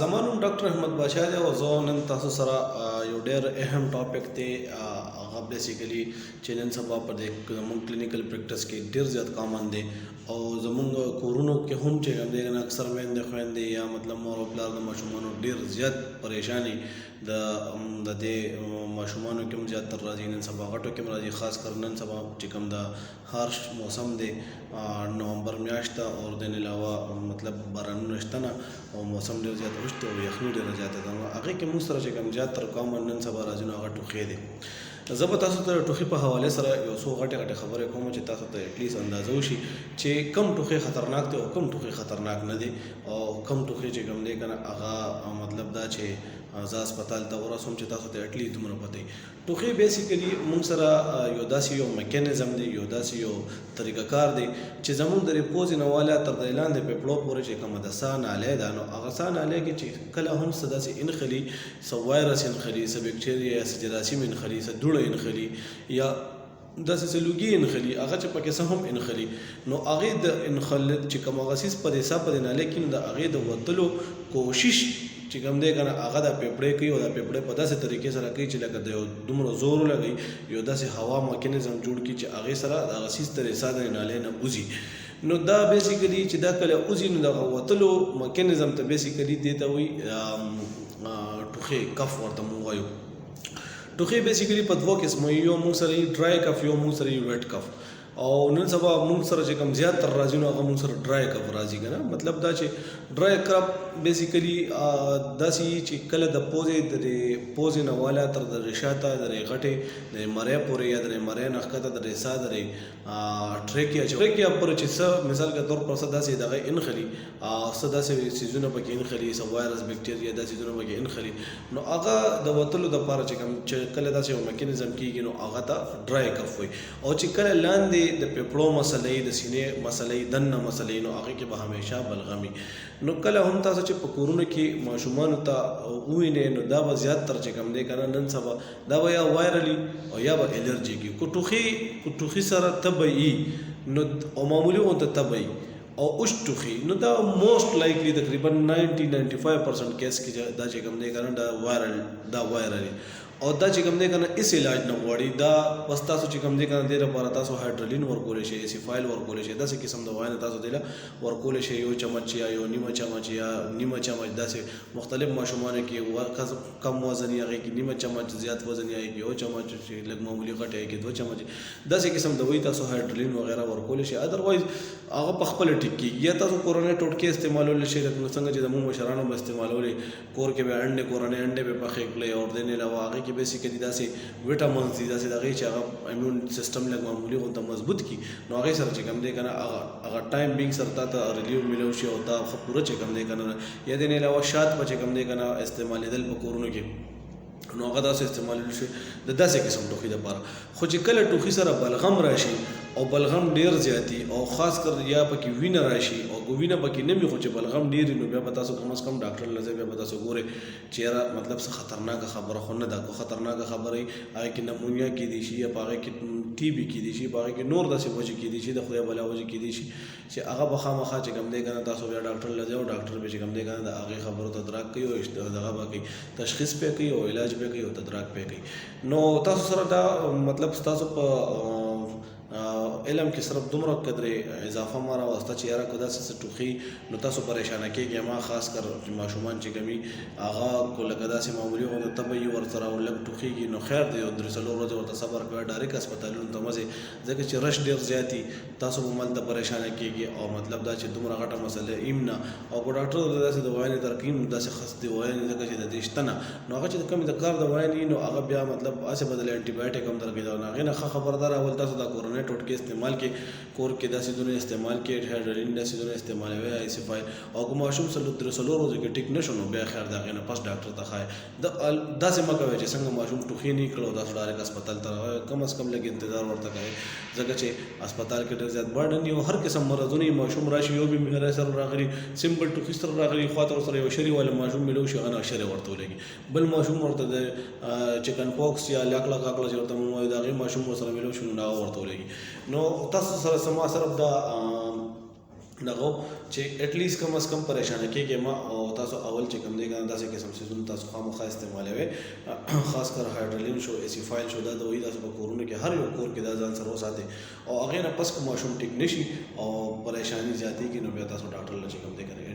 زما نوم ډاکټر احمد بادشاه دی او زه نن تاسو سره یو ډېر اهم ټاپک دی. هغه بیسیکلي چې نن سبا په دې زموږ کلینیکل پریکټس کې ډېر زیات کامن دی او زموږ کورونو کې هم چې کوم دی کنه اکثر میندې خویندې یا مطلب مور او پلار د ماشومانو ډېر زیات پریشاني د دې ماشومانو کې هم زیاتر راځي. نن سبا غټو کې هم راځي، خاص کر نن سبا چې کوم د هارش موسم دی، نومبر میاشت ده او د علاوه مطلب بارانونه شته نه او موسم ډېر زیات وشته او یخني ډېره زیاته ده. هغې کې موږ سره چې کوم زیاتر کامن نن سبا راځي نو هغه ټوخی دی. زه به تاسو ته ټوخي په حوالې سره یو څو غټې خبرې کوم چې تاسو ته اټلیست اندازه وشي چې کم ټوخی خطرناک دی او کم ټوخی خطرناک نه دی او کم ټوخی چې کوم دی کنه هغه مطلب دا چې زه هسپتال ته ورسوم چې تاسو ته اټلیست دومره پته وي. ټوخی بیسیکلي موږ سره یو داسې یو میکانیزم دی، یو داسې یو طریقه کار دی چې زموږ د پوزې نه والا تر د لاندې پیپړو پورې چې کومه د ساه نالی ده نو هغه ساه نالی کې چې کله هم څه داسې انخلي، څه وایرس انخلي، څه بکټریا یا څه جراثیم انخلي، څه دوړه انخلي یا داسې څه لوګي انخلي، هغه چې پکې څه هم انخلي نو هغې د انخل چې کوم هغه څیز په دې ساه په دې نالی کې نو د هغې د وتلو کوشش چې کوم دی کنه هغه د پیپړې کوي او د پیپړې په داسې طریقې سره کوي چې لکه د یو دومره زور لګوي، یو داسې هوا میکانیزم جوړ کړي چې هغې سره د هغه څیز ترې ساه د نالۍ نه وځي. نو دا بیسیکلي چې دا کله وځي نو دغه وتلو میکانیزم ته بیسیکلي دې ته وایي ټوخی، کف ورته موږ وایو. ټوخی بیسیکلي په دوه قسمو، یو موږ سره ډرای کف، یو موږ سره ویټ کف. او نن سبا موږ سره چې کوم زیاتر راځي نو هغه موږ سره ډرای کف راځي که نه. مطلب دا چې ډرای کف بیسیکلي داسې چې کله د پوزې نه والا تر د شاته د غټې د مرۍ پورې یا د مرۍ نه ښکته د ساه د ټریکیا پورې چې څه مثال کے طور پر څه داسې دغه انخلي، څه داسې څیزونه پکې انخلي، څه وایرس بکټریا داسې څیزونه پکې انخلي نو هغه د وتلو دپاره چې کوم چې کله داسې یو میکانیزم کېږي نو هغه ته ډرای کف وایي. او چې کله لاندې د پیپړو مسلې، د سینې مسلې، دننه مسلې نو هغې کې به همیشه بلغمي. نو کله هم تاسو چې په کورونو کې ماشومانو ته ووینئ نو دا به زیاتر چې کوم دی که نه نن سبا دا به یا وایرلي او یا به الرجي کي. کو ټوخي سره تبه وي نو او معمولي غونته تبه وي او اوش ټوخي نو دا موسټ لایکلی تقریبا 90-95% کیس کې دا چې کوم دی که نه دا وایرلي او دا چې کوم دی که نه هېڅ علاج نه غواړي. دا بس تاسو چې کوم دی که نه دې لپاره تاسو هایډرلین ورکولی شئ، اسیفایل ورکولی شئ، داسې قسم دوایونه تاسو دې له ورکولی شئ، یو چمچ یا یو نیمه چمچ یا نیمه چمچ. داسې مختلف ماشومانو کې کم وزن یې هغې کې نیمه چمچ، زیات وزن یې هغې کې یو چمچ، چې لږ معمولي غټ یې کې 2 چمچ، داسې قسم دوایي تاسو هایډرلین وغیره ورکولی شئ. ادروایز هغه په خپله ټیک کېږي. یا تاسو کورنۍ ټوټکې استعمالولی شئ لکه څنګه چې زموږ مشرانو به استعمالولې، کور کې به کورنۍ انډې به پخې کړلې او د دې علاوه هغې کې بیسیکلي داسې ویټامنز دي، داسې د هغې چې هغه ایمیون سسټم لږ معمولي غونته مضبوط کړي نو هغې سره چې کوم دی که نه هغه ټایم بینګ سره تا ته ریلیو میلو شي او تا پوره چې کوم دی که نه یا د دې علاوه شات به چې کوم دی که نه استعمالېدل په کورونو کې نو هغه داسې استعمالېدل شي د داسې قسم ټوخي دپاره. خو چې کله ټوخي سره بلغم راشي او بلغم ډېر زیاتي او خاص کر یا پکې وینه راشي او که وینه پکې نه وي خو چې بلغم ډېر نو بیا به تاسو کم از کم ډاکټر له ځای بیا به تاسو ګورئ چې یاره مطلب څه خطرناکه خبره خو نه ده. که خطرناکه خبره وي هغې کې نمونیا کېدی شي یا په هغې کې ټي بي کېدی شي، په هغې کې نور داسې وجې کېدی شي، د خدای بلا وجې کېدی شي چې هغه به خامخا چې کوم دی که نه تاسو بیا ډاکټر له ځای او ډاکټر به چې کوم دی که نه د هغې خبرو تدراک کوي او دغه به کوي، تشخیص پې کوي او علاج پې کوي او تدراک پې کوي. نو تاسو سره دا مطلب ستاسو په علم کې صرف دومره قدرې اضافه ما راوسته چې یاره که داسې څه ټوخي نو تاسو پریشانه کېږئ. ما خاص کر ماشومان چې کوي هغه کو لکه داسې معمولي غونته تبه وي ورسره او لږ ټوخېږي نو خیر دی، 3-4 ورځې ورته صبر کوئ، ډایرکټ هسپتالونو ته مه ځئ ځکه چې رش ډېر زیاتي تاسو به ملته پریشانه کېږي او مطلب دا چې دومره غټه مسله ایم نه او که ډاکټر ورته داسې دوایانې درکوي نو داسې خس دوایانې ځکه چې د دې شته نه نو هغه چې د کمې د کار دوایانې نو هغه بیا مطلب هسې به د انټي بایوټیک هم درکوي نو هغې نه ښه خبردار اول تاسو دا کورنۍ ټوټکې استعمال کې کور کې داسې څیزونه استعمال کې هایډرلین داسې څیزونه استعمالوي، اسیفایل. او که ماشوم 3-4 ورځو کې ټیک نه شو نو بیا خیر د هغې نه پس ډاکټر ته ښایي. داسې مه کوئ چې څنګه ماشوم ټوخي نه کړو تاسو ډایرکټ هسپتال ته راغی، کم از کم لږ انتظار ورته کوئ ځکه چې هسپتال کې ډېر زیات برډن وي او هر قسم مرضونه یې ماشوم راشي، یو بیمارۍ سره راغلي، سمپل ټوخي سره راغلي، خواته ورسره یو شري والا ماشوم میلو شي هغه نه شری ورته ولګي، بل ماشوم ورته د چکن پاکس یا لاکړه کاکړه چې ورته موږ وایو د هغې ماشوم ورسره میلو شي نو هغه ورته ولګي. نو تاسو سره صرف دا دغه چې اټ لیست کم از کم پریشانه کېږئ ما او تاسو اول چې کوم دی کنه داسې قسم سیزون تاسو خامخا استعمالوي خاص کر هایډرلین شو اسیفایل شو دا د وې تاسو په کورونو کې هر یو کور کې دا ځان سره وساتئ او هغې نه پس که ماشوم ټیک نشي او پریشانی زیاتېږي نو بیا تاسو ډاکټر له چې کوم دی کنه